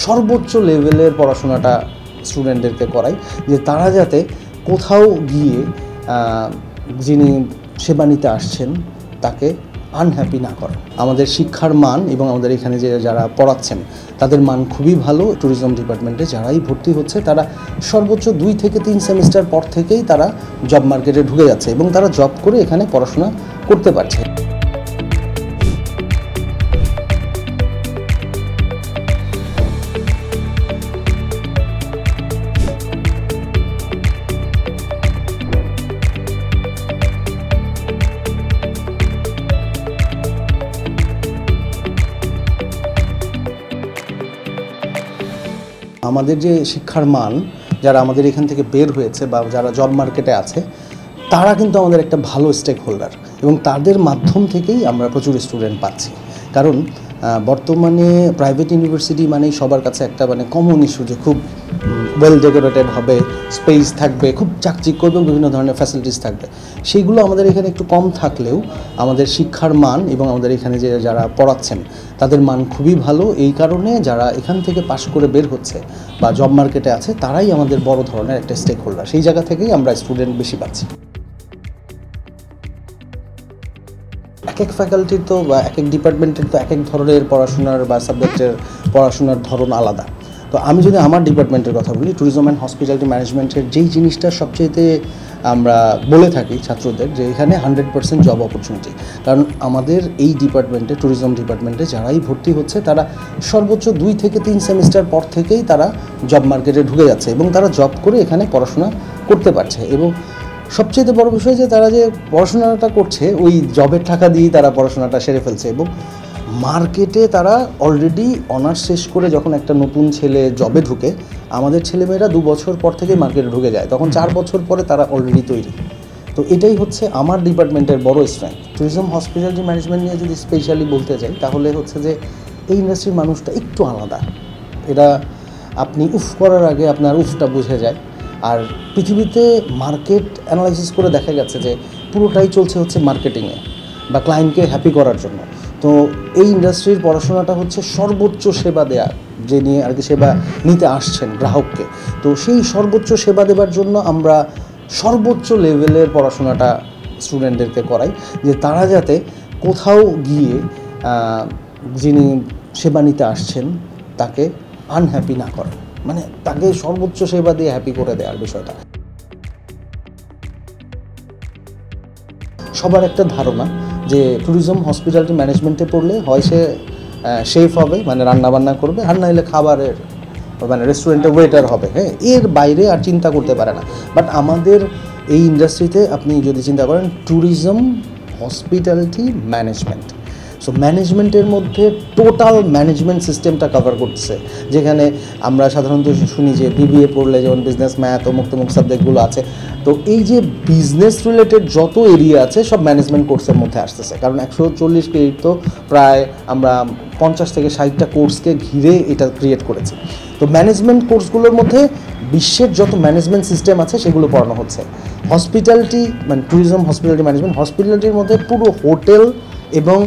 সর্বোচ্চ লেভেলের পড়াশোনাটা স্টুডেন্টদেরকে করাই, যে তারা যাতে কোথাও গিয়ে যিনি সেবা নিতে আসছেন তাকে আনহ্যাপি না করে। আমাদের শিক্ষার মান এবং আমাদের এখানে যে যারা পড়াচ্ছেন তাদের মান খুবই ভালো। ট্যুরিজম ডিপার্টমেন্টে যারাই ভর্তি হচ্ছে তারা সর্বোচ্চ 2 থেকে 3 সেমিস্টার পর থেকেই তারা জব মার্কেটে ঢুকে যাচ্ছে এবং তারা জব করে এখানে পড়াশোনা করতে পারছে। আমাদের যে শিক্ষার মান, যারা আমাদের এখান থেকে বের হয়েছে বা যারা জব মার্কেটে আছে, তারা কিন্তু আমাদের একটা ভালো স্টেক হোল্ডার এবং তাদের মাধ্যম থেকেই আমরা প্রচুর স্টুডেন্ট পাচ্ছি। কারণ বর্তমানে প্রাইভেট ইউনিভার্সিটি মানেই সবার কাছে একটা কমন ইস্যু যে খুব ওয়েল ডেকোরেটেড হবে, স্পেস থাকবে, খুব চাকচিক্য এবং বিভিন্ন ধরনের ফ্যাসিলিটিস থাকবে। সেইগুলো আমাদের এখানে একটু কম থাকলেও আমাদের শিক্ষার মান এবং আমাদের এখানে যে যারা পড়াচ্ছেন তাদের মান খুবই ভালো। এই কারণে যারা এখান থেকে পাশ করে বের হচ্ছে বা জব মার্কেটে আছে তারাই আমাদের বড় ধরনের একটা স্টেক হোল্ডার। সেই জায়গা থেকেই আমরা স্টুডেন্ট বেশি পাচ্ছি। এক এক ফ্যাকাল্টির তো বা এক এক ডিপার্টমেন্টের তো এক এক ধরনের পড়াশোনার বা সাবজেক্টের পড়াশোনার ধরন আলাদা। তো আমি যদি আমার ডিপার্টমেন্টের কথা বলি, ট্যুরিজম অ্যান্ড হসপিটালিটি ম্যানেজমেন্টের যেই জিনিসটা সবচেয়ে আমরা বলে থাকি ছাত্রদের যে এখানে 100% জব অপরচুনিটি। কারণ আমাদের এই ডিপার্টমেন্টে, ট্যুরিজম ডিপার্টমেন্টে যারাই ভর্তি হচ্ছে তারা সর্বোচ্চ 2 থেকে 3 সেমিস্টার পর থেকেই তারা জব মার্কেটে ঢুকে যাচ্ছে এবং তারা জব করে এখানে পড়াশোনা করতে পারছে। এবং সবচেয়ে বড় বিষয় যে তারা যে পড়াশোনাটা করছে ওই জবের টাকা দিয়েই তারা পড়াশোনাটা সেরে ফেলছে এবং মার্কেটে তারা অলরেডি অনার্স শেষ করে যখন একটা নতুন ছেলে জবে ঢুকে, আমাদের ছেলেমেয়েরা 2 বছর পর থেকে মার্কেটে ঢুকে যায়, তখন 4 বছর পরে তারা অলরেডি তৈরি। তো এটাই হচ্ছে আমার ডিপার্টমেন্টের বড় স্ট্রেংথ। ট্যুরিজম হসপিটালিটি ম্যানেজমেন্ট নিয়ে যদি স্পেশালি বলতে যাই তাহলে হচ্ছে যে এই ইন্ডাস্ট্রির মানুষটা একটু আলাদা। এটা আপনি উফ করার আগে আপনার উফটা বুঝে যায়। আর পৃথিবীতে মার্কেট অ্যানালাইসিস করে দেখা গেছে যে পুরোটাই চলছে হচ্ছে মার্কেটিংয়ে বা ক্লায়েন্টকে হ্যাপি করার জন্য। তো এই ইন্ডাস্ট্রির পড়াশোনাটা হচ্ছে সর্বোচ্চ সেবা দেয়া, যে নিয়ে আর কি সেবা নিতে আসছেন গ্রাহককে। তো সেই সর্বোচ্চ সেবা দেওয়ার জন্য আমরা সর্বোচ্চ লেভেলের পড়াশোনাটা স্টুডেন্টদেরকে করাই, যে তারা যাতে কোথাও গিয়ে যিনি সেবা নিতে আসছেন তাকে আনহ্যাপি না করে, তাকে সর্বোচ্চ সেবা দিয়ে হ্যাপি করে দেওয়ার বিষয়টা। সবার একটা ধারণা যে ট্যুরিজম হসপিটালিটি ম্যানেজমেন্টে পড়লে হয় সে শেফ হবে, রান্নাবান্না করবে, আর না হলে খাবারের রেস্টুরেন্টে ওয়েটার হবে। হ্যাঁ, এর বাইরে আর চিন্তা করতে পারে না। বাট আমাদের এই ইন্ডাস্ট্রিতে আপনি যদি চিন্তা করেন ট্যুরিজম হসপিটালিটি ম্যানেজমেন্ট, সো ম্যানেজমেন্টের মধ্যে টোটাল ম্যানেজমেন্ট সিস্টেমটা কভার করতেছে। যেখানে আমরা সাধারণত শুনি যে বিবিএ পড়লে যেমন বিজনেস, ম্যাথ, অমুক তমুক সাবজেক্টগুলো আছে। তো এই যে বিজনেস রিলেটেড যত এরিয়া আছে সব ম্যানেজমেন্ট কোর্সের মধ্যে আসতেছে। কারণ 140 ক্রেডিট তো প্রায় আমরা 50 থেকে 60টা কোর্সকে ঘিরে এটা ক্রিয়েট করেছি। তো ম্যানেজমেন্ট কোর্সগুলোর মধ্যে বিশ্বের যত ম্যানেজমেন্ট সিস্টেম আছে সেগুলো পড়ানো হচ্ছে। হসপিটালিটি ট্যুরিজম হসপিটালিটি ম্যানেজমেন্ট, হসপিটালিটির মধ্যে পুরো হোটেল এবং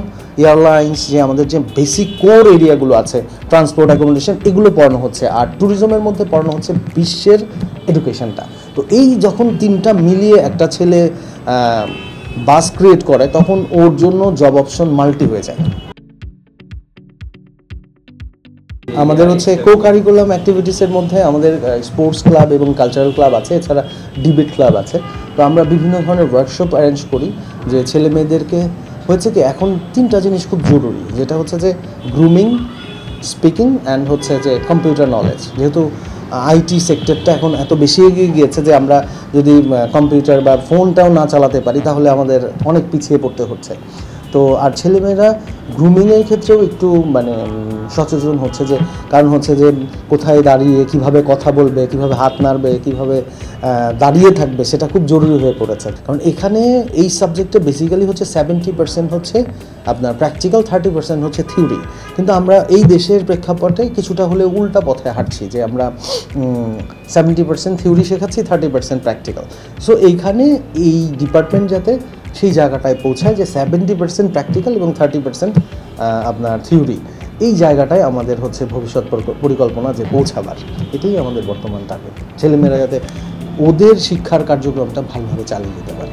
এয়ারলাইন্স, যে আমাদের যে বেসিক কোর এরিয়াগুলো আছে, ট্রান্সপোর্ট, অ্যাকোমোডেশন, এগুলো পড়ানো হচ্ছে। আর ট্যুরিজমের মধ্যে পড়ানো হচ্ছে বিশ্বের এডুকেশনটা। তো এই যখন 3টা মিলিয়ে একটা ছেলে বাস ক্রিয়েট করে তখন ওর জন্য জব অপশন মাল্টি হয়ে যায়। আমাদের হচ্ছে কো কারিকুলাম অ্যাক্টিভিটিসের মধ্যে আমাদের স্পোর্টস ক্লাব এবং কালচারাল ক্লাব আছে, এছাড়া ডিবেট ক্লাব আছে। তো আমরা বিভিন্ন ধরনের ওয়ার্কশপ অ্যারেঞ্জ করি, যে ছেলে মেয়েদেরকে হচ্ছে কি এখন 3টা জিনিস খুব জরুরি, যেটা হচ্ছে যে গ্রুমিং, স্পিকিং অ্যান্ড হচ্ছে যে কম্পিউটার নলেজ। যেহেতু আইটি সেক্টরটা এখন এত বেশি এগিয়ে গিয়েছে যে আমরা যদি কম্পিউটার বা ফোনটাও না চালাতে পারি তাহলে আমাদের অনেক পিছিয়ে পড়তে হচ্ছে। তো আর ছেলেমেয়েরা গ্রুমিংয়ের ক্ষেত্রেও একটু সচেতন হচ্ছে, যে কারণ হচ্ছে যে কোথায় দাঁড়িয়ে কিভাবে কথা বলবে, কিভাবে হাত নাড়বে, কিভাবে দাঁড়িয়ে থাকবে, সেটা খুব জরুরি হয়ে পড়েছে। কারণ এখানে এই সাবজেক্টে বেসিক্যালি হচ্ছে 70% হচ্ছে আপনার প্র্যাকটিক্যাল, 30% হচ্ছে থিওরি। কিন্তু আমরা এই দেশের প্রেক্ষাপটে কিছুটা হলে উল্টা পথে হাঁটছি, যে আমরা 70% থিওরি শেখাচ্ছি, 30% প্র্যাকটিক্যাল। সো এইখানে এই ডিপার্টমেন্ট যাতে সেই জায়গাটায় পৌঁছায় যে 70% প্র্যাকটিক্যাল এবং 30% আপনার থিওরি, এই জায়গাটায় আমাদের হচ্ছে ভবিষ্যৎ পরিকল্পনা যে পৌঁছাবার, এটাই আমাদের বর্তমান টার্গেট, ছেলেমেয়েরা যাতে ওদের শিক্ষার কার্যক্রমটা ভালোভাবে চালিয়ে যেতে পারে।